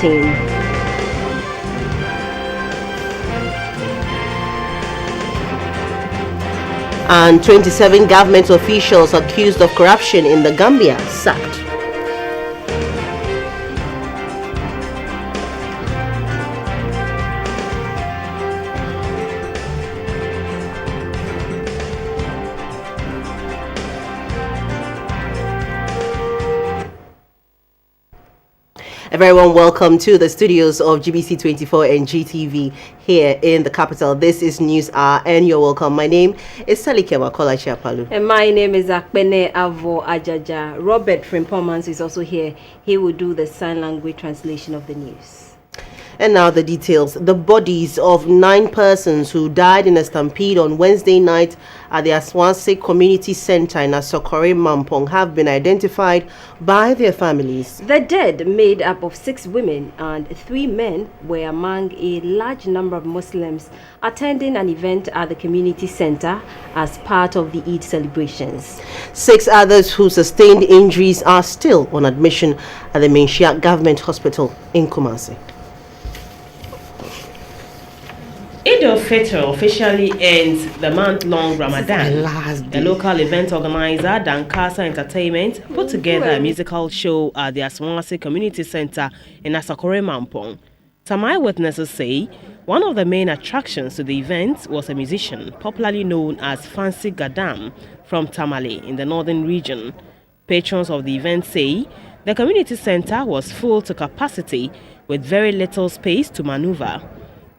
2018. And 27 government officials accused of corruption in the Gambia sacked. A very warm welcome to the studios of GBC24 and GTV here in the capital. This is News Hour and you're welcome. My name is Salike Wakola Chiapalu. And my name is Akpene Avo Ajaja. Robert Frimpomans is also here. He will do the sign language translation of the news. And now the details. The bodies of 9 persons who died in a stampede on Wednesday night at the Aswanse Community Center in Asokore, Mampong have been identified by their families. The dead, made up of 6 women and 3 men, were among a large number of Muslims attending an event at the community center as part of the Eid celebrations. 6 others who sustained injuries are still on admission at the Menchia Government Hospital in Kumasi. Eid al-Fitr officially ends the month-long Ramadan. The local event organizer, Dankasa Entertainment, put together a musical show at the Aswanse Community Center in Asokore, Mampong. Some eyewitnesses say one of the main attractions to the event was a musician popularly known as Fancy Gadam from Tamale in the northern region. Patrons of the event say the community center was full to capacity with very little space to maneuver.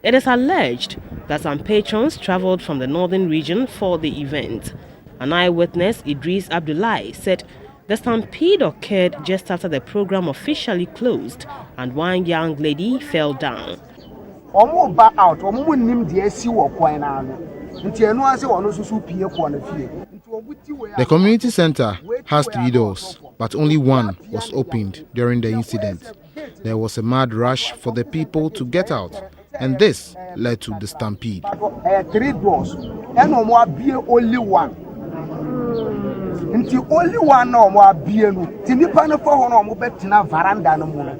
It is alleged that some patrons traveled from the northern region for the event. An eyewitness, Idris Abdullahi, said the stampede occurred just after the program officially closed and one young lady fell down. The community center has 3 doors, but only one was opened during the incident. There was a mad rush for the people to get out, and this led to the stampede. 3 doors, and only one. Only one no being Tinipana for no betina veranda no more.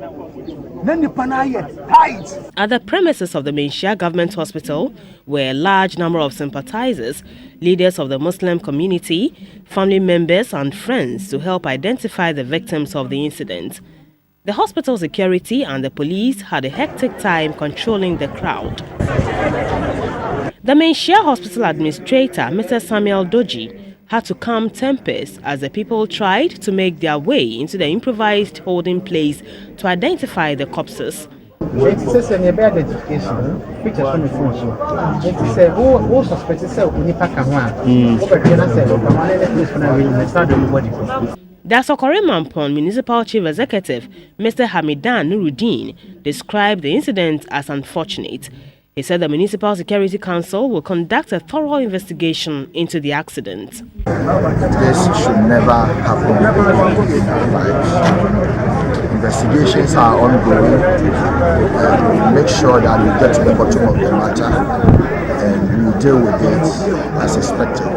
At the premises of the Menchia Government Hospital were a large number of sympathizers, leaders of the Muslim community, family members and friends to help identify the victims of the incident. The hospital security and the police had a hectic time controlling the crowd. The Menchia Hospital administrator, Mr. Samuel Doji, had to calm tempers as the people tried to make their way into the improvised holding place to identify the corpses. The Asokore Mampong Municipal Chief Executive, Mr. Hamidan Nuruddin, described the incident as unfortunate. He said the Municipal Security Council will conduct a thorough investigation into the accident. This should never happen in our lives. Investigations are ongoing. We'll make sure that we get to the bottom of the matter and we'll deal with it as expected.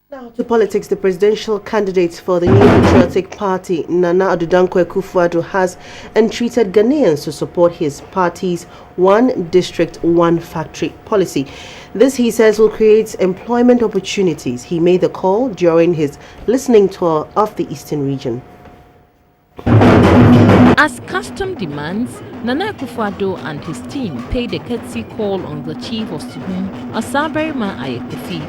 Now to politics. The presidential candidate for the New Patriotic Party, Nana Addo Dankwa Akufo-Addo, has entreated Ghanaians to support his party's one district, one factory policy. This, he says, will create employment opportunities. He made the call during his listening tour of the Eastern region. As custom demands, Nana Akufo-Addo and his team paid a courtesy call on the chief of Suhum, Asaberima Ayekofi.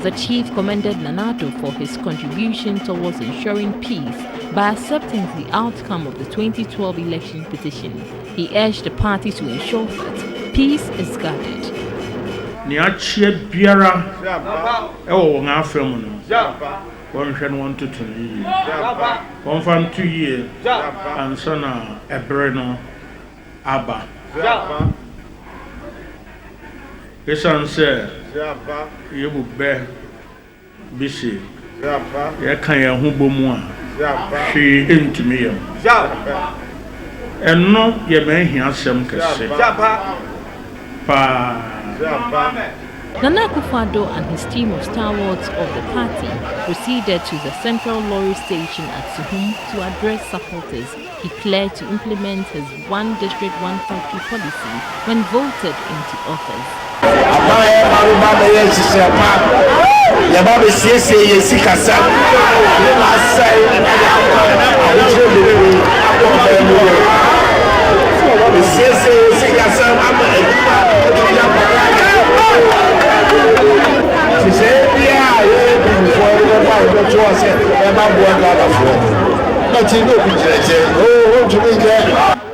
The chief commended Nana Addo for his contribution towards ensuring peace by accepting the outcome of the 2012 election petition. He urged the party to ensure that peace is guarded. One can want to 2 years. One from 2 years. And son a Breno Abba. His son said, you will bear busy. Ya can ya humbo she into me. And no, ye may hear some case. Nana Akufo-Addo and his team of stalwarts of the party proceeded to the central lorry station at Suhum to address supporters. He pledged to implement his one district, one factory policy when voted into office.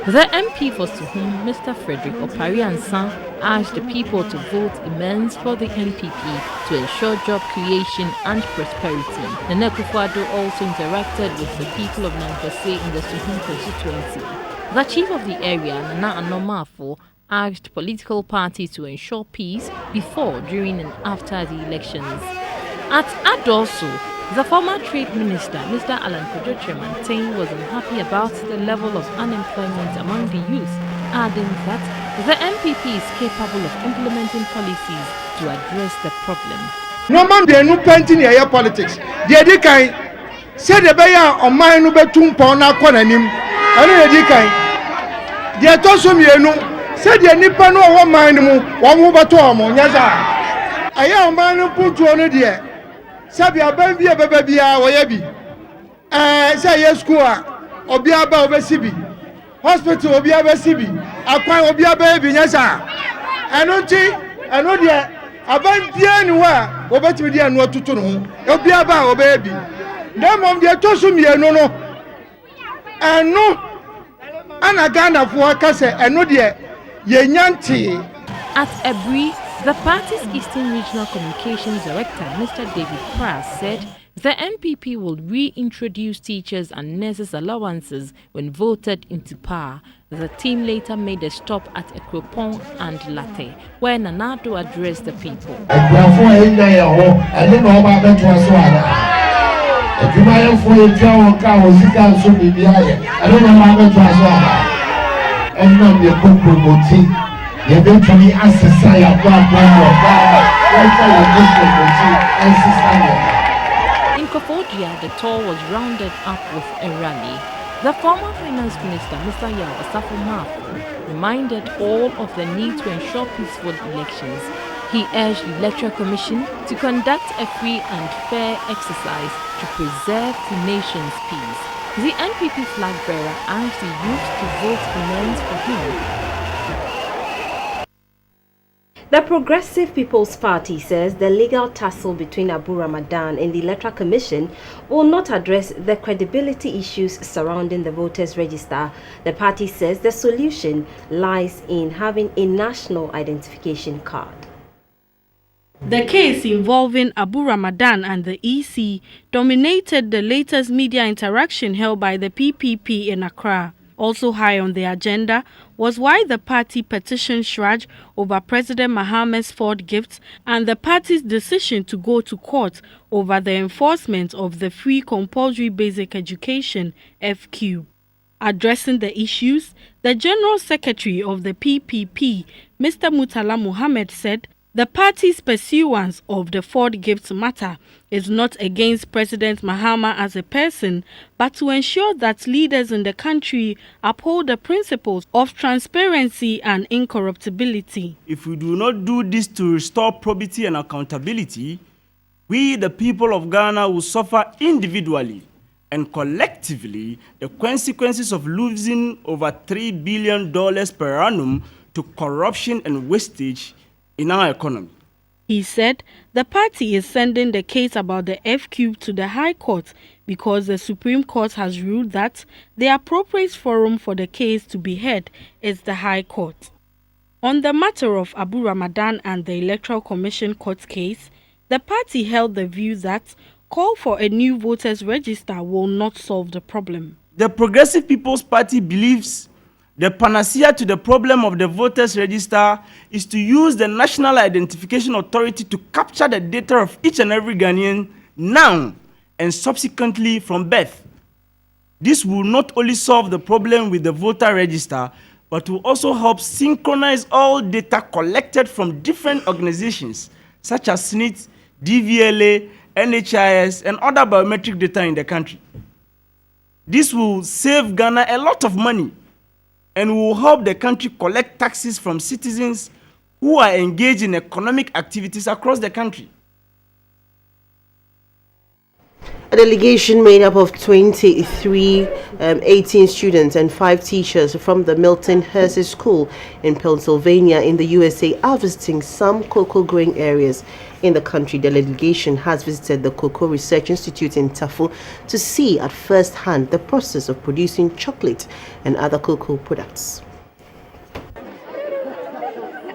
The MP for Suhum, Mr. Frederick Opariansan, asked the people to vote immense for the NPP to ensure job creation and prosperity. Nana Akufo-Addo also interacted with the people of Nampese in the Suhum constituency. The chief of the area, Nana Anomafo, asked political parties to ensure peace before, during and after the elections. At Adosu, the former trade minister, Mr. Alan Kojo-Tremantin, was unhappy about the level of unemployment among the youth, adding that the MPP is capable of implementing policies to address the problem. No man dey no painting here politics. Dey kan say the beya on man no betum pon na konanim. Anu dey kan. Dey to so mienu say the nipa no wo man mu, wo mo beto omo nyaza. Aya on man no putu no dey. Sabi aban bi baba bia wo ya bi. Say yes school obi aba obesi bi. Hospital obi aba si bi. Akwan obi aba bi nyaza. Anu dey aban bia ni wa obetimi dey anu atutu no obi aba oba bi na mom dey to so mienu no anu ana Ghana fo aka se anu dey yenyanti. At Ebri, the party's Eastern Regional Communications Director, Mr. David Prass, said the MPP will reintroduce teachers and nurses allowances when voted into power. The team later made a stop at Ekropon and Latte, where Nana Akufo addressed the people. In Kofodia, the tour was rounded up with a rally. The former finance minister, Mr. Yao Asafo-Mafo, reminded all of the need to ensure peaceful elections. He urged the Electoral Commission to conduct a free and fair exercise to preserve the nation's peace. The NPP flag bearer asked the youth to vote immense for him. The Progressive People's Party says the legal tussle between Abu Ramadan and the Electoral Commission will not address the credibility issues surrounding the voters' register. The party says the solution lies in having a national identification card. The case involving Abu Ramadan and the EC dominated the latest media interaction held by the PPP in Accra. Also high on the agenda was why the party petitioned Shraj over President Mahama's Ford gifts and the party's decision to go to court over the enforcement of the Free Compulsory Basic Education FQ. Addressing the issues, the General Secretary of the PPP, Mr. Murtala Mohammed, said the party's pursuance of the Ford gifts matter is not against President Mahama as a person, but to ensure that leaders in the country uphold the principles of transparency and incorruptibility. If we do not do this to restore probity and accountability, we, the people of Ghana, will suffer individually and collectively the consequences of losing over $3 billion per annum to corruption and wastage in our economy. He said the party is sending the case about the FQ to the High Court because the Supreme Court has ruled that the appropriate forum for the case to be heard is the High Court. On the matter of Abu Ramadan and the Electoral Commission court case, the party held the view that call for a new voters register will not solve the problem. The Progressive People's Party believes the panacea to the problem of the voters register is to use the National Identification Authority to capture the data of each and every Ghanaian now and subsequently from birth. This will not only solve the problem with the voter register, but will also help synchronize all data collected from different organizations, such as SNIT, DVLA, NHIS, and other biometric data in the country. This will save Ghana a lot of money and will help the country collect taxes from citizens who are engaged in economic activities across the country. A delegation made up of 18 students and 5 teachers from the Milton Hersey School in Pennsylvania in the USA are visiting some cocoa growing areas in the country. The delegation has visited the Cocoa Research Institute in Tafo to see at first hand the process of producing chocolate and other cocoa products.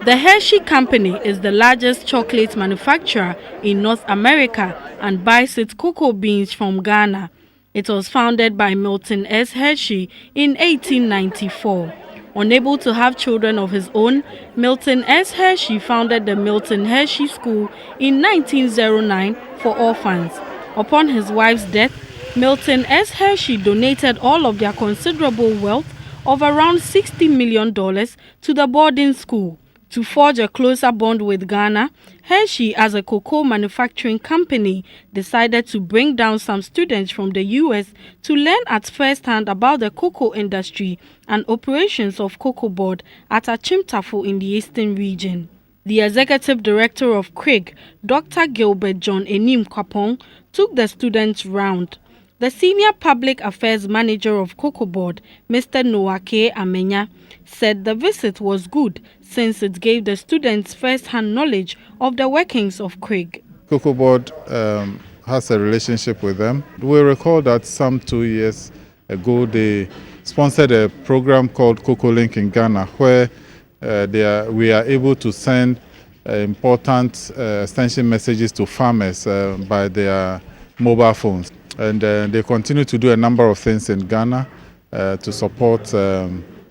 The Hershey Company is the largest chocolate manufacturer in North America and buys its cocoa beans from Ghana. It was founded by Milton S. Hershey in 1894. Unable to have children of his own, Milton S. Hershey founded the Milton Hershey School in 1909 for orphans. Upon his wife's death, Milton S. Hershey donated all of their considerable wealth of around $60 million to the boarding school. To forge a closer bond with Ghana, Hershey, as a cocoa manufacturing company, decided to bring down some students from the U.S. to learn at first hand about the cocoa industry and operations of Cocoa Board at Achimtafo in the Eastern region. The executive director of Craig, Dr. Gilbert John Enim Kwapong, took the students round. The senior public affairs manager of Cocoa Board, Mr. Noake Amenya, said the visit was good since it gave the students first-hand knowledge of the workings of Craig. Cocoa Board has a relationship with them. We recall that some 2 years ago they sponsored a program called Cocoa Link in Ghana, where we are able to send important extension messages to farmers by their mobile phones. And they continue to do a number of things in Ghana to support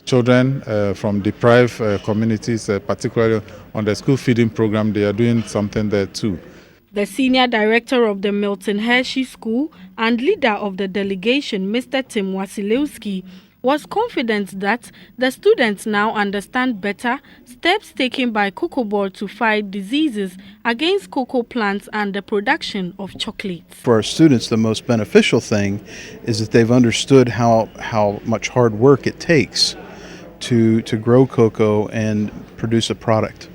children from deprived communities, particularly on the school feeding program. They are doing something there too. The senior director of the Milton Hershey School and leader of the delegation, Mr. Tim Wasilewski, was confident that the students now understand better steps taken by Cocoa Board to fight diseases against cocoa plants and the production of chocolate. For our students, the most beneficial thing is that they've understood how much hard work it takes to grow cocoa and produce a product.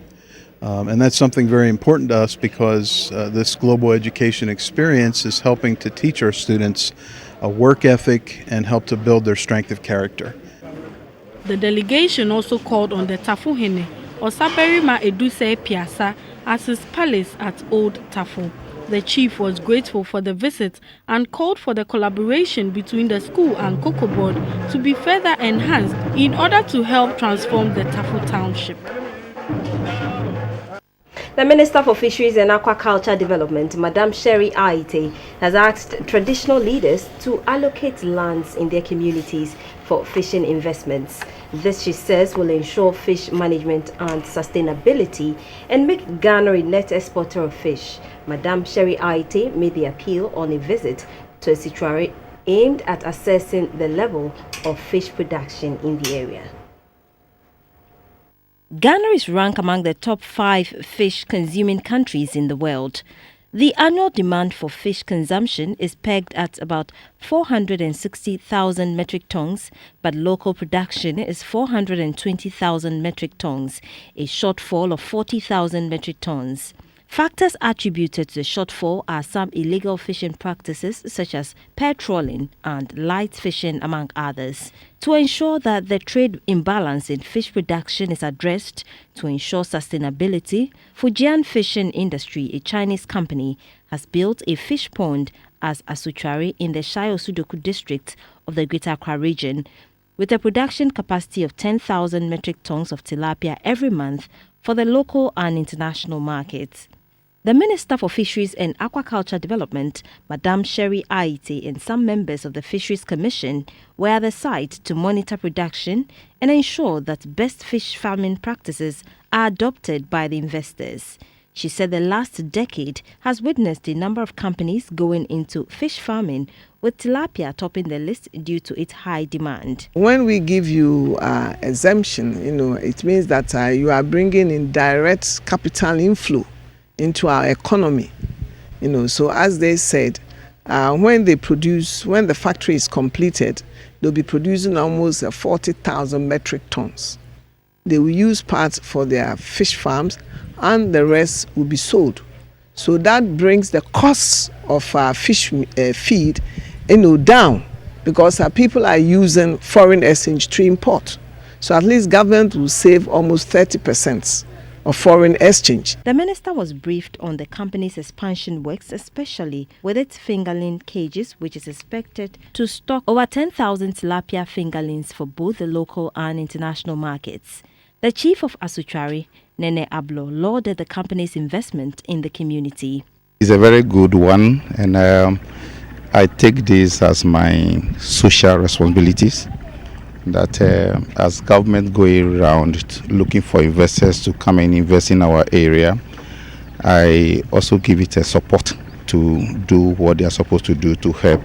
And that's something very important to us because this global education experience is helping to teach our students a work ethic and help to build their strength of character. The delegation also called on the Tafuhene, Osaberima Eduse Piazza, as his palace at Old Tafo. The chief was grateful for the visit and called for the collaboration between the school and Cocoa Board to be further enhanced in order to help transform the Tafo township. The Minister for Fisheries and Aquaculture Development, Madam Sherry Aite, has asked traditional leaders to allocate lands in their communities for fishing investments. This, she says, will ensure fish management and sustainability and make Ghana a net exporter of fish. Madam Sherry Aite made the appeal on a visit to a sanctuary aimed at assessing the level of fish production in the area. Ghana is ranked among the top 5 fish-consuming countries in the world. The annual demand for fish consumption is pegged at about 460,000 metric tons, but local production is 420,000 metric tons, a shortfall of 40,000 metric tons. Factors attributed to the shortfall are some illegal fishing practices such as pair trawling and light fishing, among others. To ensure that the trade imbalance in fish production is addressed to ensure sustainability, Fujian Fishing Industry, a Chinese company, has built a fish pond as Asuchari in the Shai-Osudoku district of the Greater Accra region, with a production capacity of 10,000 metric tons of tilapia every month for the local and international markets. The Minister for Fisheries and Aquaculture Development, Madam Sherry Aite, and some members of the Fisheries Commission were at the site to monitor production and ensure that best fish farming practices are adopted by the investors. She said the last decade has witnessed a number of companies going into fish farming, with tilapia topping the list due to its high demand. When we give you exemption, it means that you are bringing in direct capital inflow into our economy. So as they said, when the factory is completed, they'll be producing almost 40,000 metric tons. They will use parts for their fish farms, and the rest will be sold. So that brings the costs of fish feed, down, because people are using foreign exchange to import. So at least government will save almost 30% of foreign exchange. The minister was briefed on the company's expansion works, especially with its fingerling cages, which is expected to stock over 10,000 tilapia fingerlings for both the local and international markets. The chief of Asuchari, Nene Ablo, lauded the company's investment in the community. It's a very good one, and I take this as my social responsibilities. That as government going around looking for investors to come and invest in our area, I also give it a support to do what they are supposed to do to help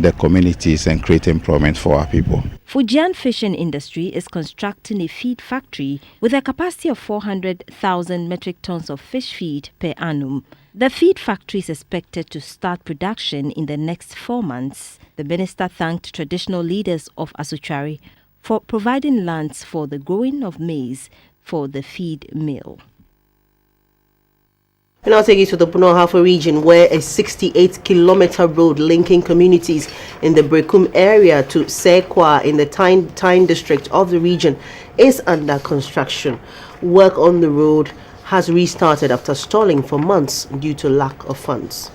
the communities and create employment for our people. Fujian Fishing Industry is constructing a feed factory with a capacity of 400,000 metric tons of fish feed per annum. The feed factory is expected to start production in the next 4 months. The minister thanked traditional leaders of Asuchari for providing lands for the growing of maize for the feed mill. And I'll take you to the Puno-Hafo region, where a 68-kilometer road linking communities in the Brekum area to Sekwa in the Tyne district of the region is under construction. Work on the road has restarted after stalling for months due to lack of funds.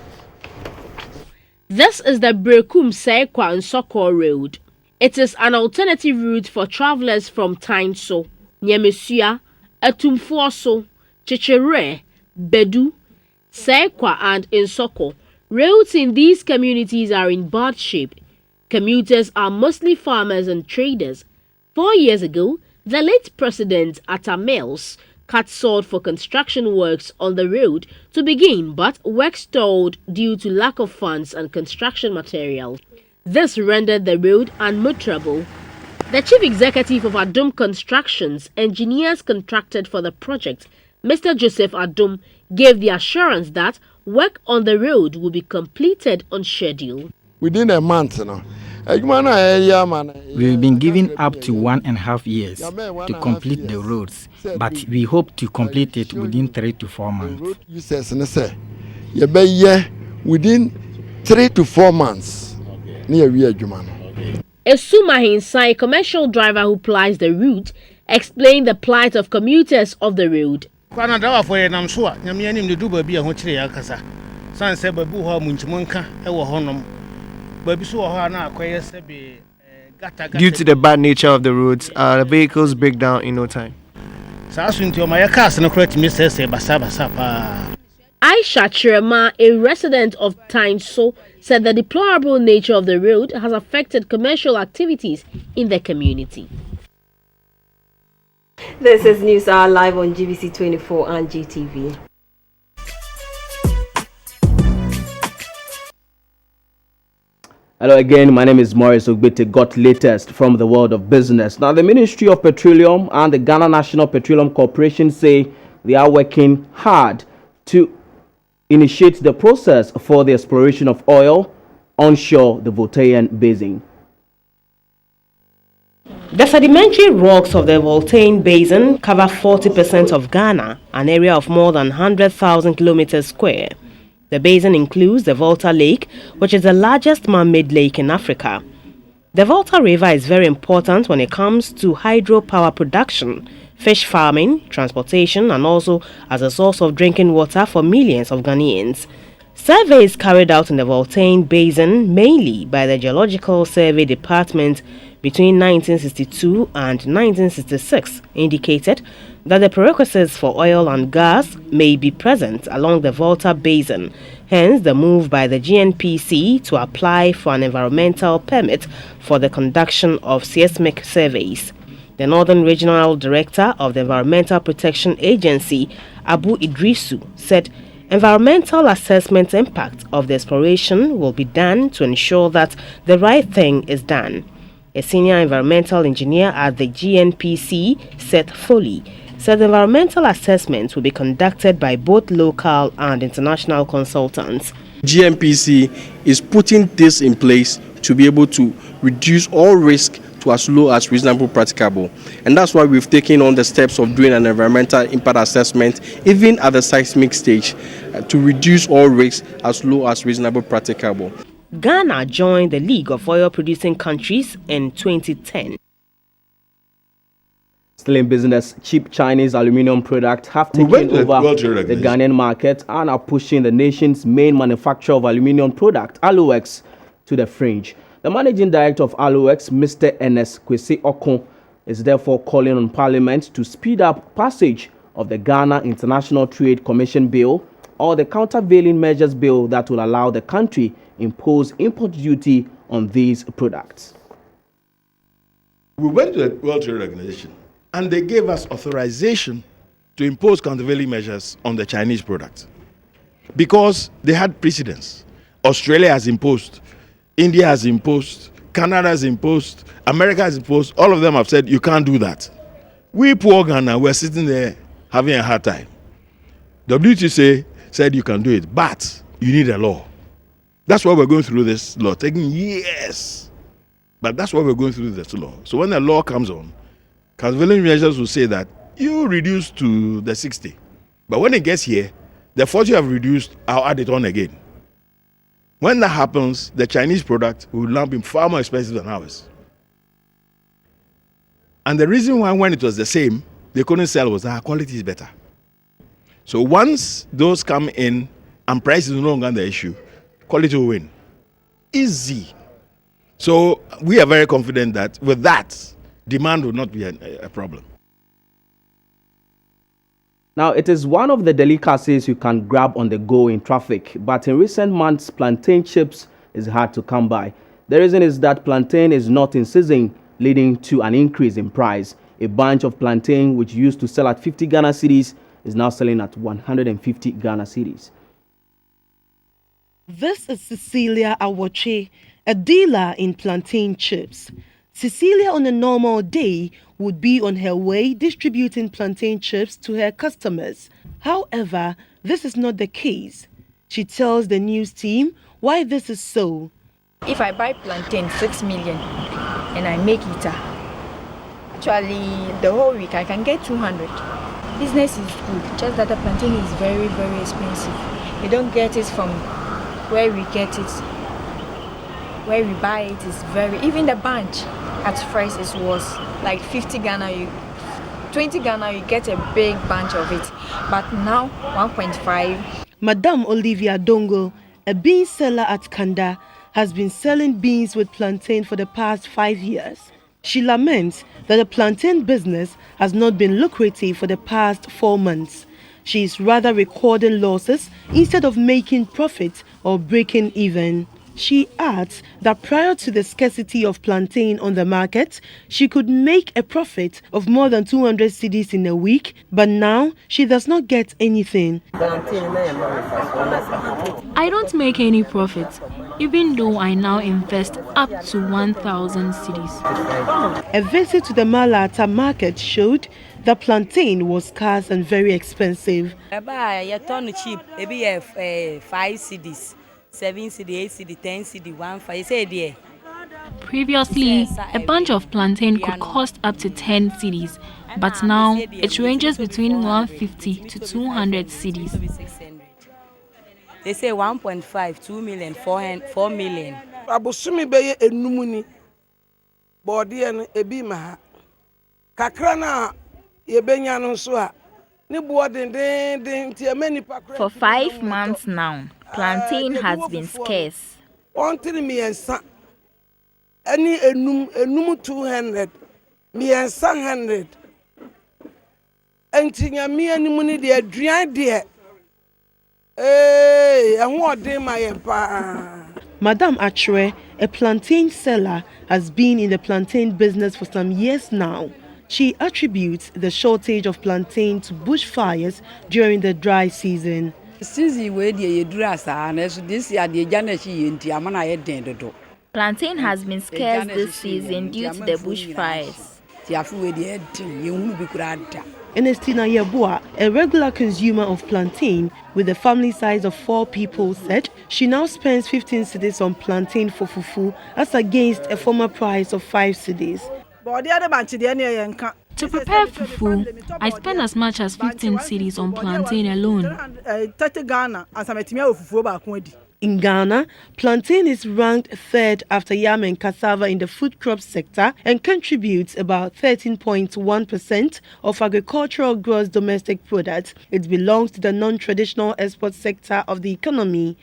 This is the Brekum Sekwa and Soko Road. It is an alternative route for travelers from Tainso, Nyemesua, Etumfuoso, Chichere, Bedu, Sekwa and Insoko. Roads in these communities are in bad shape. Commuters are mostly farmers and traders. 4 years ago, the late president Atta Mills cut salt for construction works on the road to begin, but work stalled due to lack of funds and construction material. This rendered the road unmotorable. The chief executive of Adum Constructions, engineers contracted for the project, Mr. Joseph Adum, gave the assurance that work on the road will be completed on schedule. Within a month, we've been given up to 1.5 years to complete the roads, but we hope to complete it within 3 to 4 months. Within 3 to 4 months. Esuma Hinsai, a commercial driver who plies the route, explained the plight of commuters of the road. Due to the bad nature of the roads, the vehicles break down in no time. Aisha Chirema, a resident of Tainso, said the deplorable nature of the road has affected commercial activities in the community. This is News Hour live on GBC24 and GTV. Hello again, my name is Morris Ogbete. Got latest from the world of business. Now, the Ministry of Petroleum and the Ghana National Petroleum Corporation say they are working hard to initiate the process for the exploration of oil onshore the Voltaian Basin. The sedimentary rocks of the Voltaian Basin cover 40% of Ghana, an area of more than 100,000 kilometers square. The basin includes the Volta Lake, which is the largest man-made lake in Africa. The Volta River is very important when it comes to hydropower production, fish farming, transportation, and also as a source of drinking water for millions of Ghanaians. Surveys carried out in the Voltaian Basin, mainly by the Geological Survey Department between 1962 and 1966, indicated that the prerequisites for oil and gas may be present along the Volta Basin, hence the move by the GNPC to apply for an environmental permit for the conduction of seismic surveys. The Northern Regional Director of the Environmental Protection Agency, Abu Idrisu, said environmental assessment impact of the exploration will be done to ensure that the right thing is done. A senior environmental engineer at the GNPC, Seth Foley, said the environmental assessments will be conducted by both local and international consultants. GMPC is putting this in place to be able to reduce all risk to as low as reasonable practicable. And that's why we've taken on the steps of doing an environmental impact assessment, even at the seismic stage, to reduce all risks as low as reasonable practicable. Ghana joined the League of Oil-Producing Countries in 2010. Still in business, cheap Chinese aluminium products have taken over the Ghanaian market and are pushing the nation's main manufacturer of aluminium product, Aluex, to the fringe. The managing director of Aluex, Mr. Ernest Kwesi Okon, is therefore calling on Parliament to speed up passage of the Ghana International Trade Commission Bill or the countervailing measures bill that will allow the country impose import duty on these products. We went to the World Trade Organization and they gave us authorization to impose countervailing measures on the Chinese products because they had precedents. Australia has imposed, India has imposed, Canada has imposed, America has imposed. All of them have said you can't do that. We poor Ghana were sitting there having a hard time. WTC said you can do it, but you need a law. That's why we're going through this law, taking years. But that's why we're going through this law. So when the law comes on, countervailing measures will say that you reduce to the 60. But when it gets here, the 40 you have reduced, I'll add it on again. When that happens, the Chinese product will now be far more expensive than ours. And the reason why when it was the same, they couldn't sell was that our quality is better. So once those come in and price is no longer the issue, quality will win. Easy. So we are very confident that with that, demand will not be a problem. Now, it is one of the delicacies you can grab on the go in traffic, but in recent months, plantain chips is hard to come by. The reason is that plantain is not in season, leading to an increase in price. A bunch of plantain, which used to sell at 50 Ghana cedis, is now selling at 150 Ghana cedis. This is Cecilia Awoche, a dealer in plantain chips. Cecilia on a normal day would be on her way distributing plantain chips to her customers. However, this is not the case. She tells the news team why this is so. If I buy plantain 6 million and I make it, actually the whole week I can get 200. Business is good, just that the plantain is very, very expensive. We don't get it from where we get it. Where we buy it is very, even the bunch at first it was like 50 Ghana, 20 Ghana, you get a big bunch of it. But now 1.5. Madame Olivia Dongo, a bean seller at Kanda, has been selling beans with plantain for the past 5 years. She laments that the plantain business has not been lucrative for the past 4 months. She is rather recording losses instead of making profit or breaking even. She adds that prior to the scarcity of plantain on the market, she could make a profit of more than 200 cedis in a week, but now she does not get anything. I don't make any profit, even though I now invest up to 1,000 cedis. A visit to the Malata market showed the plantain was scarce and very expensive. Cheap, maybe 5 cedis. 7 CD, 8 CD, 10 CD, 1 5. Say there. Previously, a bunch of plantain could cost up to 10 cedis, but now it ranges between 150 to 200 cedis. They say 1.5, 2 million, 4 million. Abusumi beye enumuni. Body and ebi maha. Kakrana yebenya no so a. For 5 months now, plantain has been scarce. Any enum 200, me and 100. And tinya me and money de aduan de. And what day my Madame Achre, a plantain seller, has been in the plantain business for some years now. She attributes the shortage of plantain to bushfires during the dry season. Plantain has been scarce this season due to the bushfires. Ernestina Yabua, a regular consumer of plantain with a family size of 4 people, said she now spends 15 cedis on plantain for fufu as against a former price of 5 cedis. To prepare fufu, I spend as much as 15 cedis on plantain alone. In Ghana, plantain is ranked 3rd after yam and cassava in the food crop sector and contributes about 13.1% of agricultural gross domestic product. It belongs to the non-traditional export sector of the economy.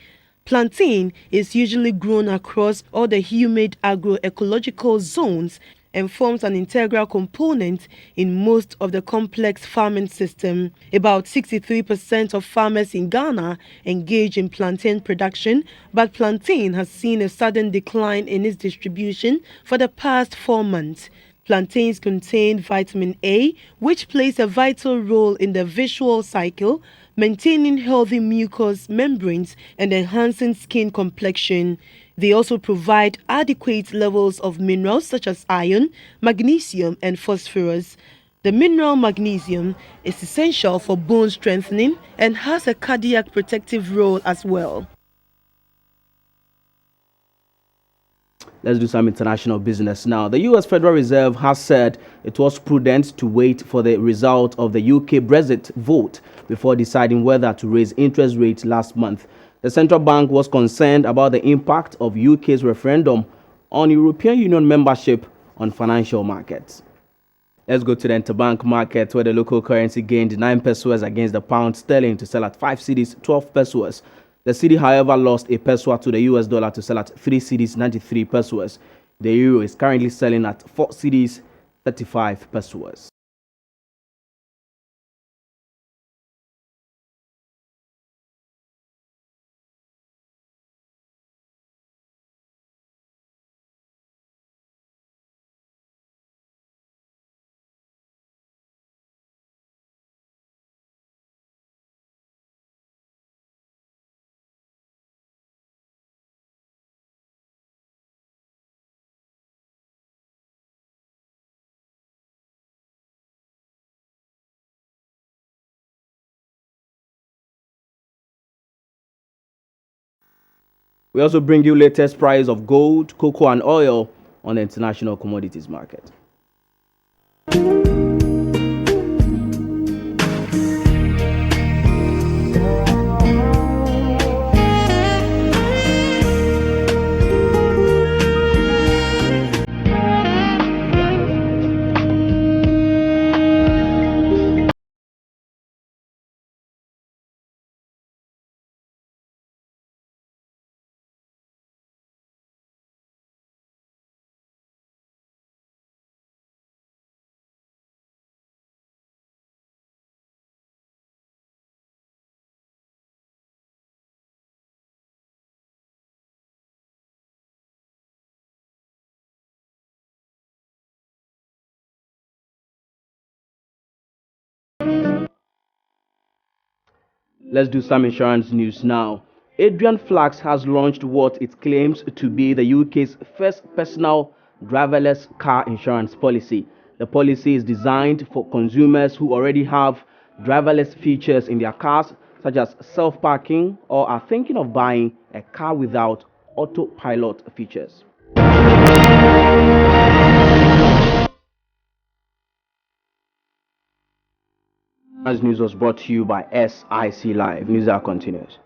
Plantain is usually grown across all the humid agroecological zones and forms an integral component in most of the complex farming system. About 63% of farmers in Ghana engage in plantain production, but plantain has seen a sudden decline in its distribution for the past 4 months. Plantains contain vitamin A, which plays a vital role in the visual cycle, maintaining healthy mucous membranes and enhancing skin complexion. They also provide adequate levels of minerals such as iron, magnesium, and phosphorus. The mineral magnesium is essential for bone strengthening and has a cardiac protective role as well. Let's do some international business now. The U.S. Federal Reserve has said it was prudent to wait for the result of the UK Brexit vote before deciding whether to raise interest rates last month. The central bank was concerned about the impact of UK's referendum on European Union membership on financial markets. Let's go to the interbank market, where the local currency gained 9 pesos against the pound sterling to sell at 5 cedis 12 pesos. The cedi, however, lost a peso to the US dollar to sell at 3 cedis 93 pesos. The euro is currently selling at 4 cedis 35 pesos. We also bring you latest price of gold, cocoa, and oil on the international commodities market. Let's do some insurance news now. Adrian Flax has launched what it claims to be the UK's first personal driverless car insurance policy. The policy is designed for consumers who already have driverless features in their cars, such as self-parking, or are thinking of buying a car without autopilot features. As news was brought to you by SIC Live. News Hour continues.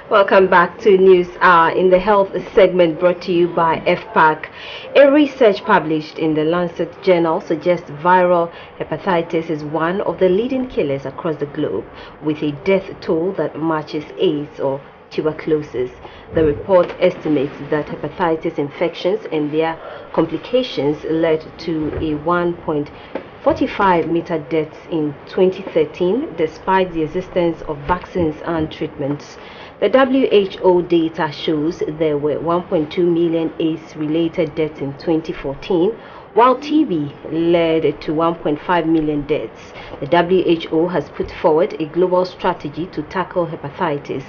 Welcome back to News Hour in the health segment brought to you by FPAC. A research published in the Lancet journal suggests viral hepatitis is one of the leading killers across the globe, with a death toll that matches AIDS or tuberculosis. The report estimates that hepatitis infections and their complications led to a 1.45 meter deaths in 2013, despite the existence of vaccines and treatments. The WHO data shows there were 1.2 million AIDS-related deaths in 2014, while TB led to 1.5 million deaths. The WHO has put forward a global strategy to tackle hepatitis.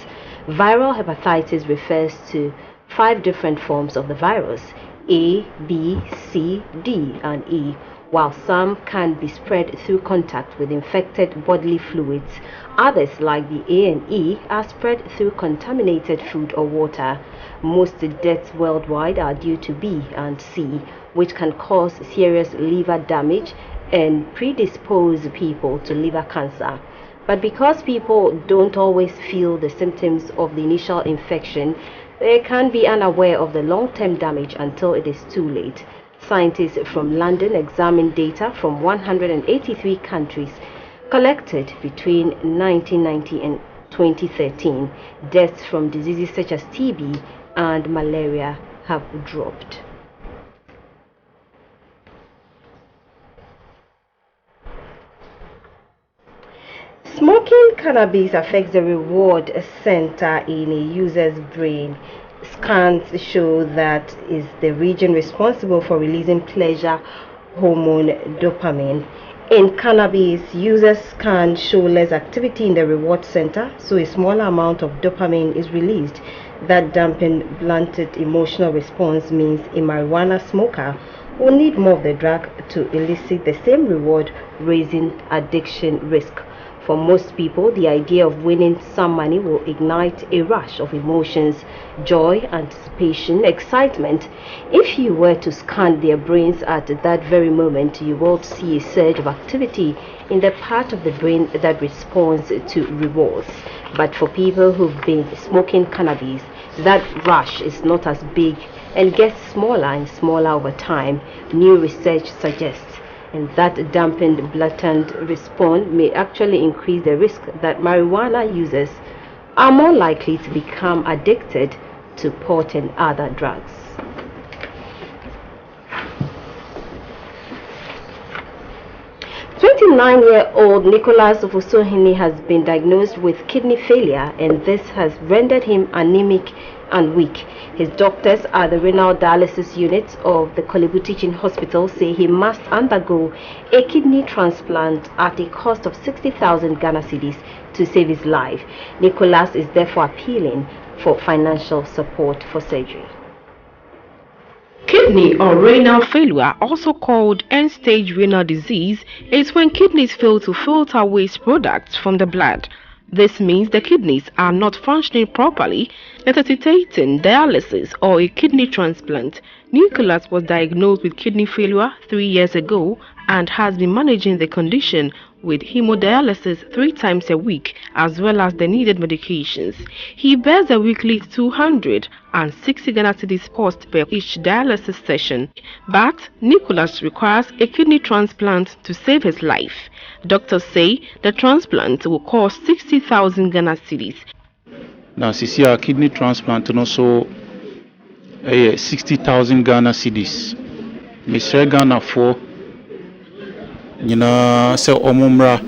Viral hepatitis refers to 5 different forms of the virus: A, B, C, D, and E, while some can be spread through contact with infected bodily fluids. Others, like the A and E, are spread through contaminated food or water. Most deaths worldwide are due to B and C, which can cause serious liver damage and predispose people to liver cancer. But because people don't always feel the symptoms of the initial infection, they can be unaware of the long-term damage until it is too late. Scientists from London examined data from 183 countries collected between 1990 and 2013. Deaths from diseases such as TB and malaria have dropped. Smoking cannabis affects the reward center in a user's brain. Scans show that is the region responsible for releasing pleasure hormone dopamine. In cannabis, users can show less activity in the reward center, so a smaller amount of dopamine is released. That dampened, blunted emotional response means a marijuana smoker will need more of the drug to elicit the same reward, raising addiction risk. For most people, the idea of winning some money will ignite a rush of emotions, joy, anticipation, excitement. If you were to scan their brains at that very moment, you will see a surge of activity in the part of the brain that responds to rewards. But for people who've been smoking cannabis, that rush is not as big and gets smaller and smaller over time, new research suggests. And that dampened blatant response may actually increase the risk that marijuana users are more likely to become addicted to pot and other drugs. "29-year-old Nicholas Ofosohene has been diagnosed with kidney failure, and this has rendered him anemic and weak. His doctors at the renal dialysis unit of the Kolebu Teaching Hospital say he must undergo a kidney transplant at a cost of 60,000 Ghana cedis to save his life. Nicholas is therefore appealing for financial support for surgery. Kidney or renal failure, also called end-stage renal disease, is when kidneys fail to filter waste products from the blood. This means the kidneys are not functioning properly, necessitating dialysis or a kidney transplant. Nicholas was diagnosed with kidney failure 3 years ago and has been managing the condition with hemodialysis 3 times a week, as well as the needed medications. He bears a weekly 260 Ghana cedis cost per each dialysis session, but Nicholas requires a kidney transplant to save his life. Doctors say the transplant will cost 60,000 Ghana cedis. Now, since your kidney transplant and also 60,000 Ghana cedis, Mr. Ghana for say omumra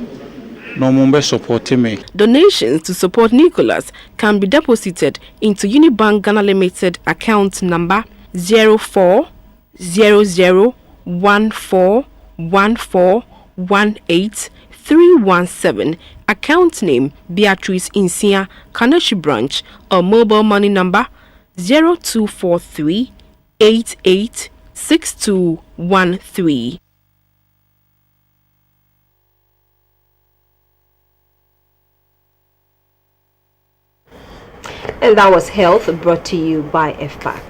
no mumbe support me. Donations to support Nicholas can be deposited into Unibank Ghana Limited account number 0400141418 account name Beatrice Insia, Kanashi branch, or mobile money number 0243886213. And that was Health, brought to you by FPAC.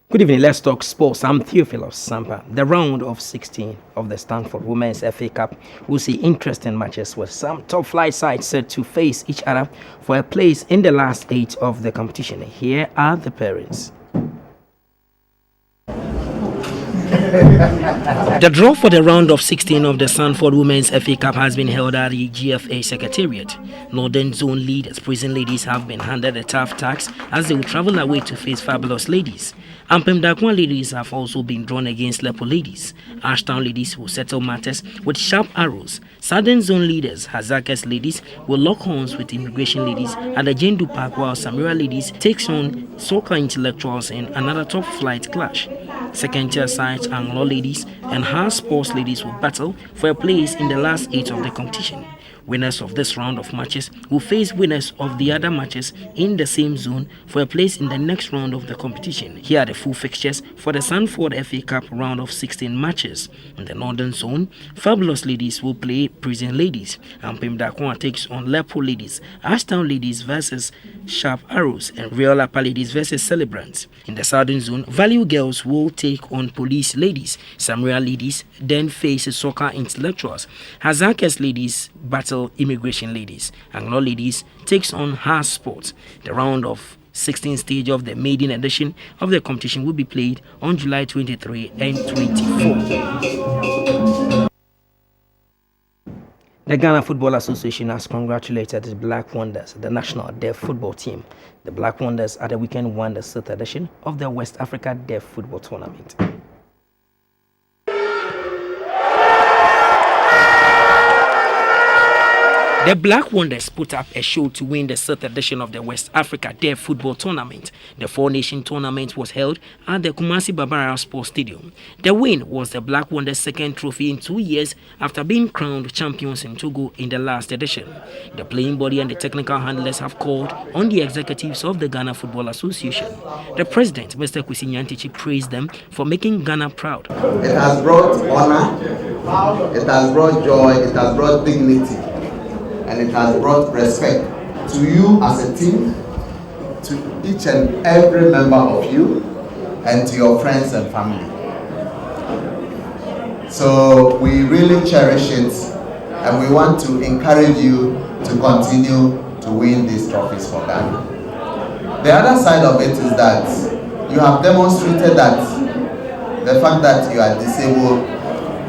Good evening, let's talk sports. I'm Theophilus Sampa. The round of 16 of the Stanford Women's FA Cup will see interesting matches with some top flight sides set to face each other for a place in the last 8 of the competition. Here are the pairings. The draw for the round of 16 of the Stanford Women's FA Cup has been held at the GFA Secretariat. Northern Zone leaders, Prison Ladies, have been handed a tough task as they will travel away to face Fabulous Ladies. Ampem Dakwa ladies have also been drawn against Lepo ladies. Ashtown ladies will settle matters with sharp arrows. Southern Zone leaders, Hazakas ladies, will lock horns with immigration ladies at the Jendu Park, while Samira ladies takes on soccer intellectuals in another top flight clash. Second tier sides Anglo ladies and Haar Sports ladies will battle for a place in the last 8 of the competition. Winners of this round of matches will face winners of the other matches in the same zone for a place in the next round of the competition. Here are the full fixtures for the Sanford FA Cup round of 16 matches. In the Northern Zone, Fabulous Ladies will play Prison Ladies, and Pim Dakwa takes on Lepo Ladies, Ashtown Ladies versus Sharp Arrows, and Real Upper Ladies versus Celebrants. In the Southern Zone, Value Girls will take on Police Ladies, Samurai Ladies then face Soccer Intellectuals, Hazakas Ladies battle Immigration Ladies, Anglo Ladies takes on Haar Sports. The round of 16 stage of the maiden edition of the competition will be played on July 23 and 24. The Ghana Football Association has congratulated the Black Wonders, the national deaf football team. The Black Wonders at the weekend won the 6th edition of the West Africa Deaf Football Tournament. The Black Wonders put up a show to win the 6th edition of the West Africa Deaf Football Tournament. The four-nation tournament was held at the Kumasi Babara Sports Stadium. The win was the Black Wonders' second trophy in 2 years after being crowned champions in Togo in the last edition. The playing body and the technical handlers have called on the executives of the Ghana Football Association. The president, Mr. Kwesi Nyantichi, praised them for making Ghana proud. It has brought honor, it has brought joy, it has brought dignity, and it has brought respect to you as a team, to each and every member of you, and to your friends and family. So we really cherish it, and we want to encourage you to continue to win these trophies for Ghana. The other side of it is that you have demonstrated that the fact that you are disabled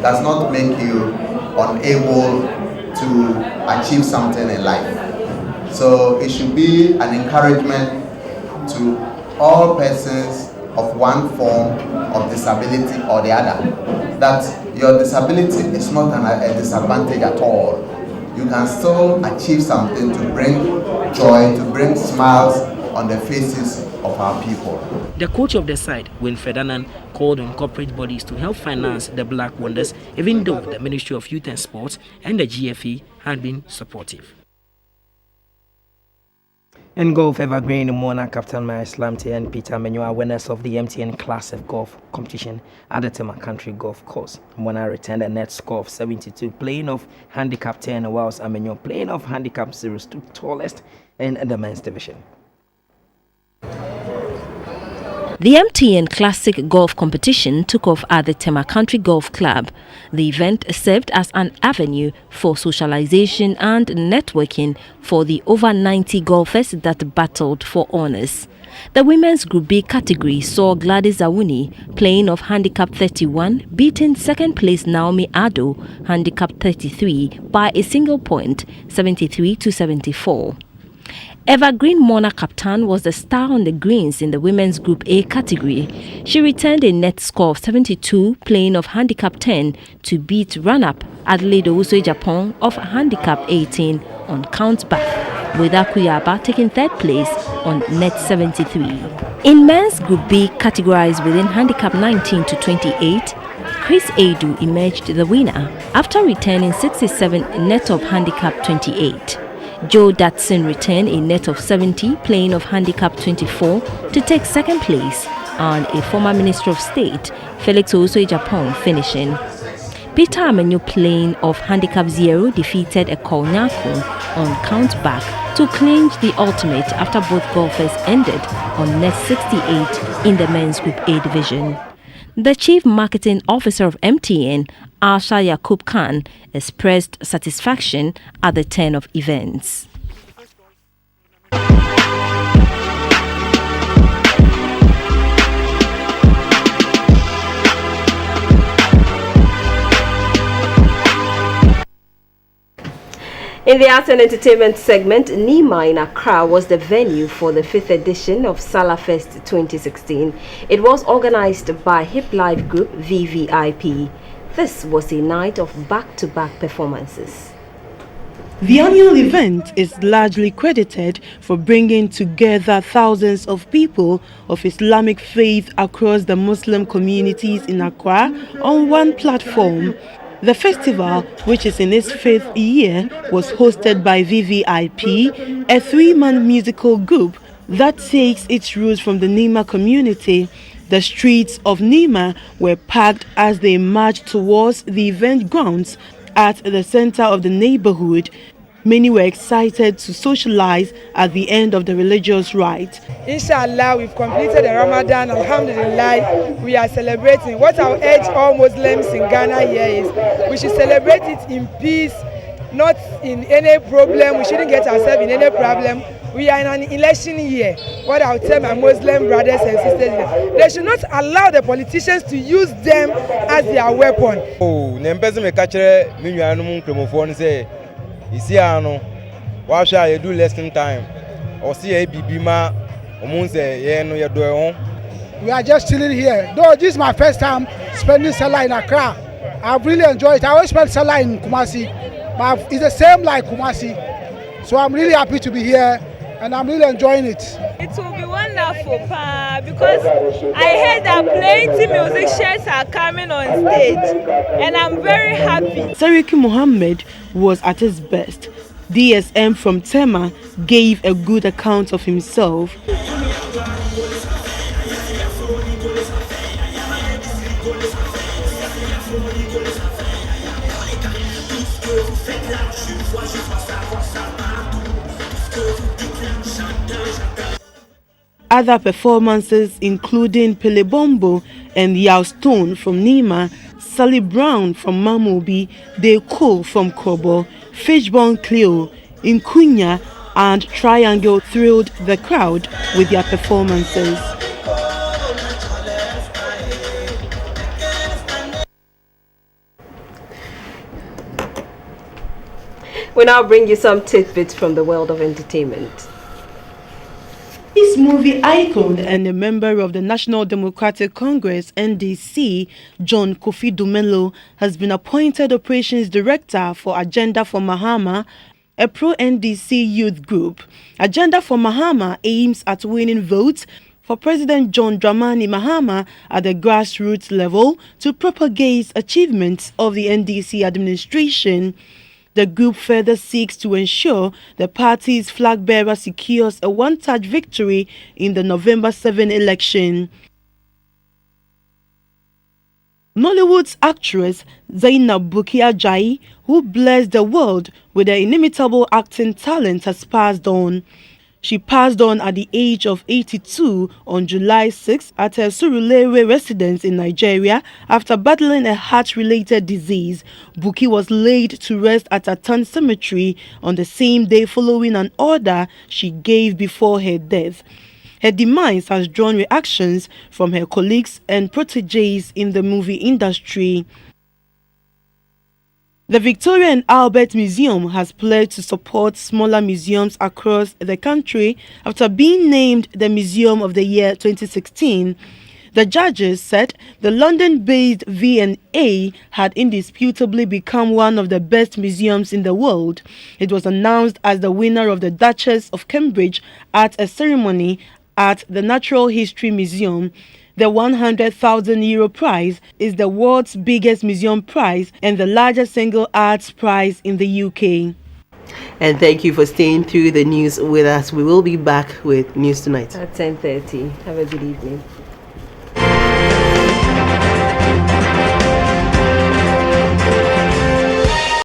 does not make you unable to achieve something in life. So it should be an encouragement to all persons of one form of disability or the other, that your disability is not a disadvantage at all. You can still achieve something to bring joy, to bring smiles on the faces of our people. The coach of the side, Winfred Annan, called on corporate bodies to help finance the Black Wonders, even though the Ministry of Youth and Sports and the GFE had been supportive. In golf, Evergreen Mona Captain Maya Slamte and Peter Menyo are winners of the MTN Classic Golf competition at the Tema Country Golf Course. Mona returned a net score of 72, playing off handicap 10, whilst Amenyo playing off handicap 0, stood tallest in the men's division. The MTN Classic Golf competition took off at the Tema Country Golf Club. The event served as an avenue for socialization and networking for the over 90 golfers that battled for honors. The women's Group B category saw Gladys Awuni playing off handicap 31, beating second place Naomi Ado, handicap 33, by a single point, 73 to 74. Evergreen Mona Captain was the star on the greens in the women's Group A category. She returned a net score of 72, playing off handicap 10 to beat run-up Adelaide Owusu Japan of handicap 18 on count back, with Akuyaba taking third place on net 73. In men's Group B categorized within handicap 19 to 28, Chris Adu emerged the winner after returning 67 net of handicap 28. Joe Datsun returned a net of 70, playing of handicap 24 to take second place, and a former Minister of State, Felix Owusu Japan, finishing. Peter Amenyo playing of handicap 0 defeated Ekol Nyako on count back to clinch the ultimate after both golfers ended on net 68 in the men's Group A division. The Chief Marketing Officer of MTN, Asha Yakub Khan, expressed satisfaction at the turn of events. In the arts and entertainment segment, Nima in Accra was the venue for the 5th edition of Salah Fest 2016. It was organized by Hip Life Group VVIP. This was a night of back-to-back performances. The annual event is largely credited for bringing together thousands of people of Islamic faith across the Muslim communities in Accra on one platform. The festival, which is in its 5th year, was hosted by VVIP, a three-man musical group that takes its roots from the Nima community. The streets of Nima were packed as they marched towards the event grounds at the center of the neighborhood. Many were excited to socialize at the end of the religious rite. Inshallah, we've completed the Ramadan. Alhamdulillah, we are celebrating. What I would urge all Muslims in Ghana here is we should celebrate it in peace, not in any problem. We shouldn't get ourselves in any problem. We are in an election year. What I would tell my Muslim brothers and sisters, they should not allow the politicians to use them as their weapon. You do lesson time. Or see a bibima, we are just chilling here. Though this is my first time spending Salah in Accra, I've really enjoyed it. I always spend Salah in Kumasi, but it's the same like Kumasi. So I'm really happy to be here and I'm really enjoying it. It will be wonderful, because I heard that plenty musicians are coming on stage and I'm very happy. Sariki Mohammed was at his best. DSM from Tema gave a good account of himself. Other performances including Pele Bombo and Yao Stone from Nima, Sally Brown from Mamobi, De Cole from Kobo, Fishbone Cleo, Inkunya and Triangle thrilled the crowd with their performances. We now bring you some tidbits from the world of entertainment. This movie icon and a member of the National Democratic Congress (NDC), John Kofi Dumelo, has been appointed Operations Director for Agenda for Mahama, a pro-NDC youth group. Agenda for Mahama aims at winning votes for President John Dramani Mahama at the grassroots level to propagate achievements of the NDC administration. The group further seeks to ensure the party's flag bearer secures a one-touch victory in the November 7 election. Nollywood's actress Zainab Bukky Ajayi, who blessed the world with her inimitable acting talent, has passed on. She passed on at the age of 82 on July 6 at her Surulere residence in Nigeria after battling a heart-related disease. Bukky was laid to rest at Atan Cemetery on the same day following an order she gave before her death. Her demise has drawn reactions from her colleagues and proteges in the movie industry. The Victoria and Albert Museum has pledged to support smaller museums across the country after being named the Museum of the Year 2016. The judges said the London-based V&A had indisputably become one of the best museums in the world. It was announced as the winner of the Duchess of Cambridge at a ceremony at the Natural History Museum. The €100,000 prize is the world's biggest museum prize and the largest single arts prize in the UK. And thank you for staying through the news with us. We will be back with News Tonight at 10:30. Have a good evening.